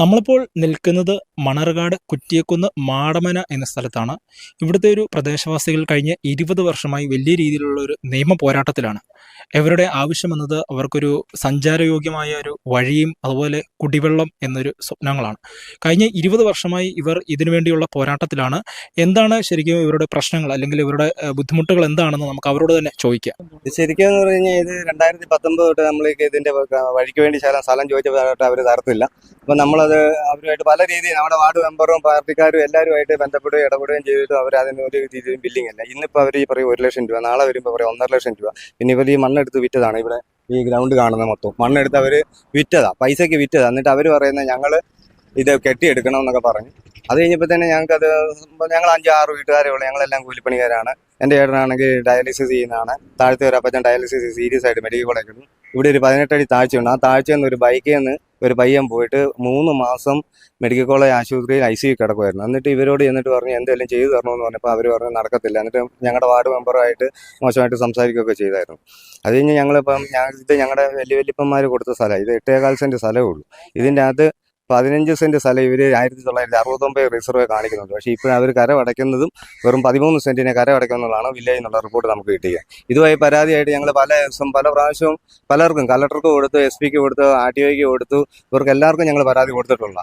നമ്മളിപ്പോൾ നിൽക്കുന്നത് മണർകാട് കുറ്റിയക്കുന്ന് മാടമന എന്ന സ്ഥലത്താണ്. ഇവിടുത്തെ ഒരു പ്രദേശവാസികൾ കഴിഞ്ഞ 20 വർഷമായി വലിയ രീതിയിലുള്ള ഒരു നിയമ പോരാട്ടത്തിലാണ്. ഇവരുടെ ആവശ്യമെന്നത് അവർക്കൊരു സഞ്ചാരയോഗ്യമായ ഒരു വഴിയും അതുപോലെ കുടിവെള്ളം എന്നൊരു സ്വപ്നങ്ങളാണ്. കഴിഞ്ഞ 20 വർഷമായി ഇവർ ഇതിനു വേണ്ടിയുള്ള പോരാട്ടത്തിലാണ്. എന്താണ് ശരിക്കും ഇവരുടെ പ്രശ്നങ്ങൾ അല്ലെങ്കിൽ ഇവരുടെ ബുദ്ധിമുട്ടുകൾ എന്താണെന്ന് നമുക്ക് അവരോട് തന്നെ ചോദിക്കാം. ശരിക്കും പറഞ്ഞു കഴിഞ്ഞാൽ ഇത് 2019 തൊട്ട് നമ്മൾക്ക് ഇതിന്റെ വഴിക്ക് വേണ്ടി സ്ഥലം ചോദിച്ചപ്പോൾ അവർ തരത്തില്ല. അപ്പൊ നമ്മളത് അവരുമായിട്ട് പല രീതിയിൽ നമ്മുടെ വാർഡ് മെമ്പറും പാർട്ടിക്കാരും എല്ലാവരുമായിട്ട് ബന്ധപ്പെടുകയും ഇടപെടുകയും ചെയ്തിട്ടും അവർ അതിന് ഒരു രീതിയിലും ബില്ലിംഗ് അല്ല. ഇന്നിപ്പോൾ അവർ ഈ പറയും 1 ലക്ഷം രൂപ, നാളെ വരുമ്പോൾ പറയും 1.5 ലക്ഷം രൂപ. പിന്നെ ഇവർ ഈ മണ്ണെടുത്ത് വിറ്റതാണ്. ഇവിടെ ഈ ഗ്രൗണ്ട് കാണുന്ന മൊത്തം മണ്ണെടുത്ത് അവർ വിറ്റതാ, പൈസക്ക് വിറ്റതാ. എന്നിട്ട് അവർ പറയുന്നത് ഞങ്ങൾ ഇത് കെട്ടിയെടുക്കണം എന്നൊക്കെ പറഞ്ഞു. അത് കഴിഞ്ഞപ്പോൾ തന്നെ ഞങ്ങൾക്കത് ഞങ്ങൾ 5-6 വീട്ടുകാരേ ഉള്ളൂ. ഞങ്ങളെല്ലാം കൂലിപ്പണിക്കാരാണ്. എൻ്റെ ഏട്ടനാണെങ്കിൽ ഡയാലിസിസ് ചെയ്യുന്നതാണ്. താഴത്തെ ഒരു അപ്പച്ചൻ ഡയാലിസിസ് സീരിയസ് ആയിട്ട് മെഡിക്കൽ കോളേജിൽ ഇവിടെ ഒരു 18 അടി താഴ്ചയുണ്ട്. ആ താഴ്ചയിൽ നിന്ന് ഒരു ബൈക്കിൽ നിന്ന് ഒരു പയ്യൻ പോയിട്ട് 3 മാസം മെഡിക്കൽ കോളേജ് ആശുപത്രിയിൽ ICU കിടക്കുമായിരുന്നു. എന്നിട്ട് ഇവരോട് ചെന്നിട്ട് പറഞ്ഞു എന്തെങ്കിലും ചെയ്തു തരണമെന്ന് പറഞ്ഞപ്പോൾ അവർ പറഞ്ഞു നടക്കത്തില്ല. എന്നിട്ട് ഞങ്ങളുടെ വാർഡ് മെമ്പറുമായിട്ട് മോശമായിട്ട് സംസാരിക്കുകയൊക്കെ ചെയ്തായിരുന്നു. അത് കഴിഞ്ഞ് ഞങ്ങളിപ്പം ഇത് ഞങ്ങളുടെ വല്യപ്പന്മാർ കൊടുത്ത സ്ഥലമാണ്. ഇത് 8.25 സെൻറ്റ് സ്ഥലമേ ഉള്ളൂ. ഇതിൻ്റെ അകത്ത് 15 സെൻറ്റ് സ്ഥലം ഇവർ 1969 റിസർവ് കാണിക്കുന്നുണ്ട്. പക്ഷേ ഇപ്പോൾ അവർ കരമടയ്ക്കുന്നതും വെറും 13 സെൻറ്റിനെ കരമടയ്ക്കുന്നതാണ് വില്ലേജ് എന്നുള്ള റിപ്പോർട്ട് നമുക്ക് കിട്ടിയത്. ഇതുമായി പരാതിയായിട്ട് ഞങ്ങൾ പല ദിവസം പല പ്രാവശ്യവും പലർക്കും കലക്ടർക്ക് കൊടുത്തു, SP ക്ക് കൊടുത്തു, RTOയ്ക്ക് കൊടുത്തു. ഇവർക്ക് എല്ലാവർക്കും ഞങ്ങൾ പരാതി കൊടുത്തിട്ടുള്ള.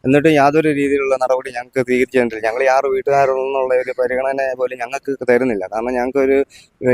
എന്നിട്ട് യാതൊരു രീതിയിലുള്ള നടപടി ഞങ്ങൾക്ക് സ്വീകരിച്ചിട്ടില്ല. ഞങ്ങൾ 6 വീട്ടുകാരെന്നുള്ള ഒരു പരിഗണന പോലും ഞങ്ങൾക്ക് തരുന്നില്ല. കാരണം ഞങ്ങൾക്കൊരു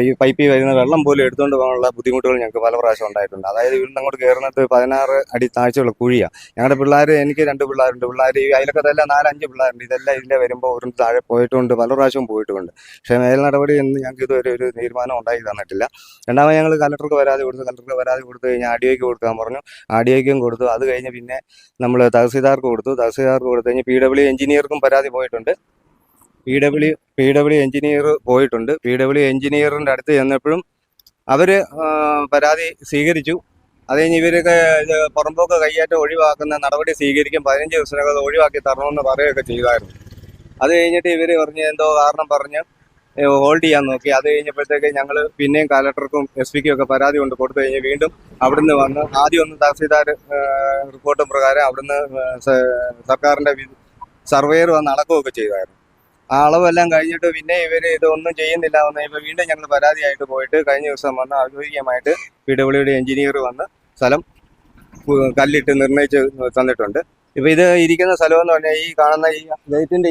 ഈ പൈപ്പിൽ വരുന്ന വെള്ളം പോലും എടുത്തുകൊണ്ട് പോകാനുള്ള ബുദ്ധിമുട്ടുകൾ ഞങ്ങൾക്ക് പല പ്രാവശ്യം ഉണ്ടായിട്ടുണ്ട്. അതായത് ഇവിടുന്ന് അങ്ങോട്ട് കയറുന്നത് 16 അടി താഴ്ചയുള്ള കുഴിയാണ്. ഞങ്ങളുടെ പിള്ളേർ, എനിക്ക് 2 പിള്ളേരുണ്ട്. പിള്ളേർ ഈ അയലക്കത്തെല്ലാം 4-5 പിള്ളേരുണ്ട്. ഇതെല്ലാം ഇതിലെ വരുമ്പോൾ ഒരു താഴെ പോയിട്ടുണ്ട്, പല പ്രാവശ്യവും പോയിട്ടുണ്ട്. പക്ഷേ മേൽ നടപടി എന്ന് ഞങ്ങൾക്ക് ഇതുവരെ ഒരു തീരുമാനം ഉണ്ടാക്കി തന്നിട്ടില്ല. രണ്ടാമത് ഞങ്ങൾ കലക്ടർക്ക് പരാതി കൊടുത്തു കഴിഞ്ഞാൽ RDOയ്ക്ക് കൊടുക്കാൻ പറഞ്ഞു. RDOയ്ക്കും കൊടുത്തു. അത് കഴിഞ്ഞ് പിന്നെ നമ്മൾ തഹസീൽദാർക്ക് കൊടുത്തു കഴിഞ്ഞ് PW എഞ്ചിനീയർക്കും പരാതി പോയിട്ടുണ്ട്. PW എഞ്ചിനീയർ പോയിട്ടുണ്ട്. PW എഞ്ചിനീയറിൻ്റെ അടുത്ത് ചെന്നപ്പോഴും അവർ പരാതി സ്വീകരിച്ചു. അത് കഴിഞ്ഞ് ഇവരൊക്കെ ഇത് പുറമ്പോക്ക് കയ്യേറ്റം ഒഴിവാക്കുന്ന നടപടി സ്വീകരിക്കും, 15 ദിവസത്തിനകം ഒഴിവാക്കി തരണമെന്ന് പറയുകയൊക്കെ ചെയ്തായിരുന്നു. അത് കഴിഞ്ഞിട്ട് ഇവർ പറഞ്ഞ് എന്തോ കാരണം പറഞ്ഞ് ഹോൾഡ് ചെയ്യാൻ നോക്കി. അത് കഴിഞ്ഞപ്പോഴത്തേക്ക് ഞങ്ങൾ പിന്നെയും കലക്ടർക്കും SP ക്കും ഒക്കെ പരാതി കൊണ്ട് കൊടുത്തു കഴിഞ്ഞ് വീണ്ടും അവിടുന്ന് വന്ന് ആദ്യം ഒന്ന് തഹസീൽദാർ റിപ്പോർട്ടും പ്രകാരം അവിടുന്ന് സർക്കാരിൻ്റെ സർവേയർ വന്ന് അളക്കുകയൊക്കെ ചെയ്തായിരുന്നു. ആ അളവെല്ലാം കഴിഞ്ഞിട്ട് പിന്നെ ഇവർ ഇതൊന്നും ചെയ്യുന്നില്ല എന്ന് ഇപ്പോൾ വീണ്ടും ഞങ്ങൾ പരാതിയായിട്ട് പോയിട്ട് കഴിഞ്ഞ ദിവസം വന്ന് ഔദ്യോഗികമായിട്ട് PW എഞ്ചിനീയർ വന്ന് സ്ഥലം കല്ലിട്ട് നിർണ്ണയിച്ച് തന്നിട്ടുണ്ട്. ഇപ്പോൾ ഇത് ഇരിക്കുന്ന സ്ഥലമെന്ന് പറഞ്ഞാൽ ഈ കാണുന്ന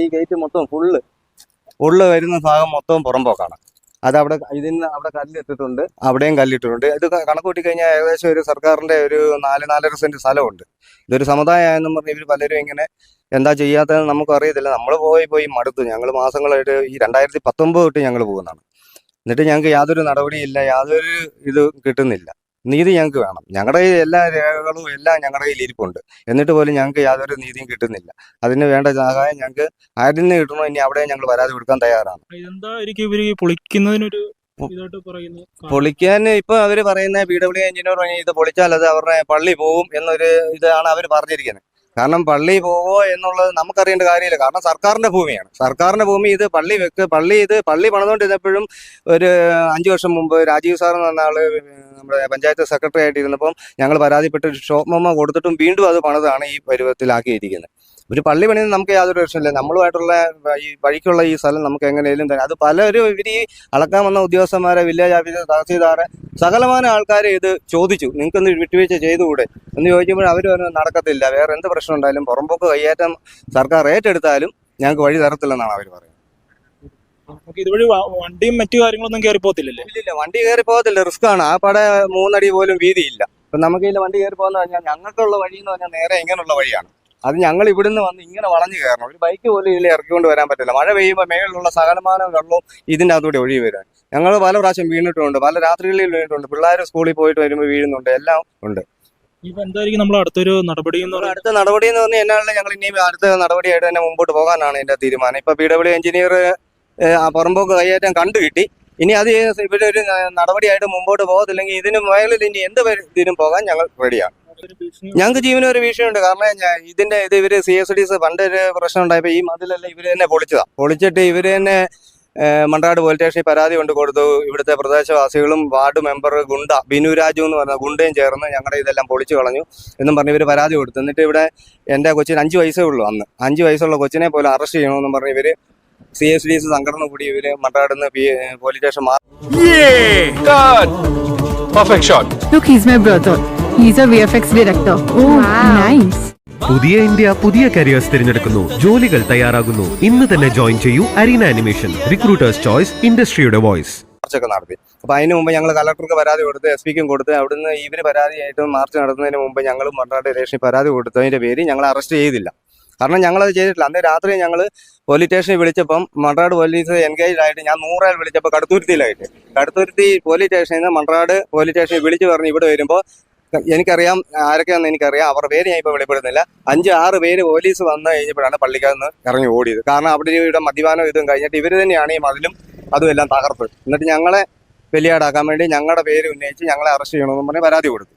ഈ ഗേറ്റ് മൊത്തം ഫുള്ള് വരുന്ന ഭാഗം മൊത്തം പുറമ്പോക്കാണ്. അത് അവിടെ അവിടെ കല്ലിട്ടിട്ടുണ്ട്, അവിടെയും കല്ലിട്ടിട്ടുണ്ട്. ഇത് കണക്ക് കൂട്ടി കഴിഞ്ഞാൽ ഏകദേശം ഒരു സർക്കാരിൻ്റെ ഒരു 4-4.5 സെൻറ്റ് സ്ഥലമുണ്ട്. ഇതൊരു സമുദായമായെന്നും പറഞ്ഞ് ഇവർ പലരും ഇങ്ങനെ എന്താ ചെയ്യാത്തതെന്ന് നമുക്ക് അറിയത്തില്ല. നമ്മൾ പോയി മടുത്തു. ഞങ്ങൾ മാസങ്ങളായിട്ട് ഈ 2019 തൊട്ട് ഞങ്ങൾ പോകുന്നതാണ്. എന്നിട്ട് ഞങ്ങൾക്ക് യാതൊരു നടപടിയില്ല, യാതൊരു ഇത് കിട്ടുന്നില്ല. നീതി ഞങ്ങൾക്ക് വേണം. ഞങ്ങളുടെ കയ്യിൽ എല്ലാ രേഖകളും എല്ലാം ഞങ്ങളുടെ കയ്യിൽ ഇരിപ്പുണ്ട്. എന്നിട്ട് പോലും ഞങ്ങൾക്ക് യാതൊരു നീതിയും കിട്ടുന്നില്ല. അതിന് വേണ്ട സഹായം ഞങ്ങൾക്ക് ആരിൽ നിന്ന് കിട്ടണോ ഇനി അവിടെ ഞങ്ങൾ പരാതി കൊടുക്കാൻ തയ്യാറാണ്. പൊളിക്കാൻ ഇപ്പൊ അവര് പറയുന്ന PW എഞ്ചിനീയർ ഇത് പൊളിച്ചാൽ അത് അവരുടെ പള്ളി പോകും എന്നൊരു ഇതാണ് അവർ പറഞ്ഞിരിക്കുന്നത്. കാരണം പള്ളി പോവോ എന്നുള്ളത് നമുക്കറിയേണ്ട കാര്യമില്ല. കാരണം സർക്കാരിന്റെ ഭൂമിയാണ്. സർക്കാരിന്റെ ഭൂമി ഇത് പള്ളി പണിതുകൊണ്ടിരുന്നപ്പോഴും ഒരു 5 വർഷം മുമ്പ് രാജീവ് സാർ എന്ന് പറഞ്ഞ ആള് നമ്മുടെ പഞ്ചായത്ത് സെക്രട്ടറി ആയിട്ട് ഇരുന്നപ്പം ഞങ്ങൾ പരാതിപ്പെട്ട് ഷോപ്പ് മെമ്മോ കൊടുത്തിട്ടും വീണ്ടും അത് പണിതാണ് ഈ പരുവത്തിലാക്കിയിരിക്കുന്നത്. ഒരു പള്ളി പണിയുന്നത് നമുക്ക് യാതൊരു പ്രശ്നമില്ല. നമ്മളുമായിട്ടുള്ള ഈ വഴിക്കുള്ള ഈ സ്ഥലം നമുക്ക് എങ്ങനെയും തരാം. അത് പലരും ഇവർ ഈ അളക്കാൻ വന്ന ഉദ്യോഗസ്ഥന്മാരെ, വില്ലേജ് ഓഫീസർ, തഹസീൽദാരെ, സകലമാന ആൾക്കാരെ ഇത് ചോദിച്ചു, നിങ്ങൾക്കൊന്ന് വിട്ടുവീഴ്ച ചെയ്തുകൂടെ എന്ന് ചോദിക്കുമ്പോൾ അവർ നടക്കത്തില്ല. വേറെ എന്ത് പ്രശ്നം ഉണ്ടായാലും പുറമ്പോക്ക് കയ്യേറ്റം സർക്കാർ ഏറ്റെടുത്താലും ഞങ്ങൾക്ക് വഴി തരത്തില്ലെന്നാണ് അവർ പറയുന്നത്. ഇതുവഴി വണ്ടിയും മറ്റു കാര്യങ്ങളൊന്നും കയറി പോകത്തില്ലല്ലേ? ഇല്ല, വണ്ടി കയറി പോകത്തില്ല. റിസ്ക് ആണ്. ആ പട 3 അടി പോലും വീതിയില്ല. ഇപ്പൊ നമുക്ക് ഇതിൽ വണ്ടി കയറി പോകുന്ന പറഞ്ഞാൽ ഞങ്ങൾക്കുള്ള വഴി എന്ന് പറഞ്ഞാൽ നേരെ ഇങ്ങനെയുള്ള വഴിയാണ്. അത് ഞങ്ങൾ ഇവിടുന്ന് വന്ന് ഇങ്ങനെ വളഞ്ഞു കയറണം. ഒരു ബൈക്ക് പോലും ഇതിൽ ഇറക്കിക്കൊണ്ട് വരാൻ പറ്റില്ല. മഴ പെയ്യുമ്പോൾ മേളിലുള്ള സകലമാന വെള്ളവും ഇതിൻ്റെ അകത്തൂടെ ഒഴുകി വരാൻ. ഞങ്ങൾ പല പ്രാവശ്യം വീണിട്ടുണ്ട്, പല രാത്രികളിൽ വീണിട്ടുണ്ട്. പിള്ളേർ സ്കൂളിൽ പോയിട്ട് വരുമ്പോൾ വീഴുന്നുണ്ട്, എല്ലാം ഉണ്ട്. അടുത്തൊരു നടപടി എന്ന് പറഞ്ഞാൽ എന്നാണ് ഞങ്ങൾ ഇനി അടുത്ത നടപടിയായിട്ട് തന്നെ മുമ്പോട്ട് പോകാനാണ് എൻ്റെ തീരുമാനം. ഇപ്പൊ PW എഞ്ചിനീയർ പുറമ്പോക്ക് കയ്യേറ്റം കണ്ടുകിട്ടി. ഇനി അത് ഇവിടെ ഒരു നടപടിയായിട്ട് മുമ്പോട്ട് പോകത്തില്ലെങ്കിൽ ഇതിന് മേളിൽ ഇനി എന്ത് ഇതിനും പോകാൻ ഞങ്ങൾ റെഡിയാണ്. ഞങ്ങൾക്ക് ജീവന് ഒരു ഭീഷണിയുണ്ട്. കാരണം ഇവര് CSDs പണ്ട് ഒരു പ്രശ്നം ഉണ്ടായപ്പോൾ ഈ മതിലെല്ലാം ഇവര് തന്നെ പൊളിച്ചിട്ട് ഇവര് തന്നെ മൺട്രാട് പോലീസ് സ്റ്റേഷനിൽ പരാതി കൊണ്ട് കൊടുത്തു. ഇവിടുത്തെ പ്രദേശവാസികളും വാർഡ് മെമ്പർ ഗുണ്ട ബിനു രാജു എന്ന് പറഞ്ഞ ഗുണ്ടയും ചേർന്ന് ഞങ്ങളുടെ ഇതെല്ലാം പൊളിച്ചു കളഞ്ഞു എന്നും പറഞ്ഞ് ഇവർ പരാതി കൊടുത്തു. എന്നിട്ട് ഇവിടെ എൻ്റെ കൊച്ചിന് 5 വയസ്സേ ഉള്ളൂ. അന്ന് 5 വയസ്സുള്ള കൊച്ചിനെ പോലും അറസ്റ്റ് ചെയ്യണമെന്നും പറഞ്ഞ് ഇവർ CSDS സംഘടന കൂടി ഇവർ മൺട്രാടിന്ന് police station Perfect shot. Look, he's my brother. He's a VFX director. Oh, nice. പുതിയ ഇന്ത്യ പുതിയ കരിയേഴ്സ് തിരഞ്ഞെടുക്കുന്നു, ജോലികൾ തയ്യാറാകുന്നു. ഇന്ന് തന്നെ ജോയിൻ ചെയ്യൂ അരീന ആനിമേഷൻ. റിക്രൂട്ടേഴ്സ് ചോയ്സ്, ഇൻഡസ്ട്രിയുടെ വോയിസ്. മാർച്ചൊക്കെ നടത്തി. അപ്പോൾ അതിന് മുമ്പ് ഞങ്ങൾ കളക്ടർക്ക് പരാതി കൊടുത്ത് SP-ക്കും കൊടുത്ത് അവിടുന്ന് ഇവർ പരാതിയായിട്ട് മാർച്ച് നടത്തുന്നതിന് മുമ്പ് ഞങ്ങൾ മൺട്രാട് സ്റ്റേഷനിൽ പരാതി കൊടുത്തതിൻ്റെ പേര് ഞങ്ങൾ അറസ്റ്റ് ചെയ്തില്ല. കാരണം ഞങ്ങളത് ചെയ്തിട്ടില്ല. അന്ന് രാത്രി ഞങ്ങൾ പോലീസ് സ്റ്റേഷനിൽ വിളിച്ചപ്പം മൺട്രാട് പോലീസ് എൻഗേജ് ആയിട്ട് ഞാൻ 100 വിളിച്ചപ്പോൾ കടുത്തുരുത്തി പോലീസ് സ്റ്റേഷനിൽ നിന്ന് മൺട്രാട് പോലീസ് സ്റ്റേഷനിൽ വിളിച്ച് പറഞ്ഞ് ഇവിടെ വരുമ്പോൾ എനിക്കറിയാം ആരൊക്കെയാണെന്ന് എനിക്കറിയാം. അവരുടെ പേര് ഞാൻ ഇപ്പോൾ വെളിപ്പെടുന്നില്ല. 5-6 പേര് പോലീസ് വന്ന് കഴിഞ്ഞപ്പോഴാണ് പള്ളിക്കകത്ത് നിന്ന് ഇറങ്ങി ഓടിയത്. കാരണം അവിടെ ഇവിടെ മദ്യപാനം ഇതും കഴിഞ്ഞിട്ട് ഇവർ തന്നെയാണ് ഈ മതിലും അതും എല്ലാം തകർത്ത്. എന്നിട്ട് ഞങ്ങളെ ബലിയാടാക്കാൻ വേണ്ടി ഞങ്ങളുടെ പേര് ഉന്നയിച്ച് ഞങ്ങളെ അറസ്റ്റ് ചെയ്യണമെന്ന് പറഞ്ഞ് പരാതി കൊടുത്തു.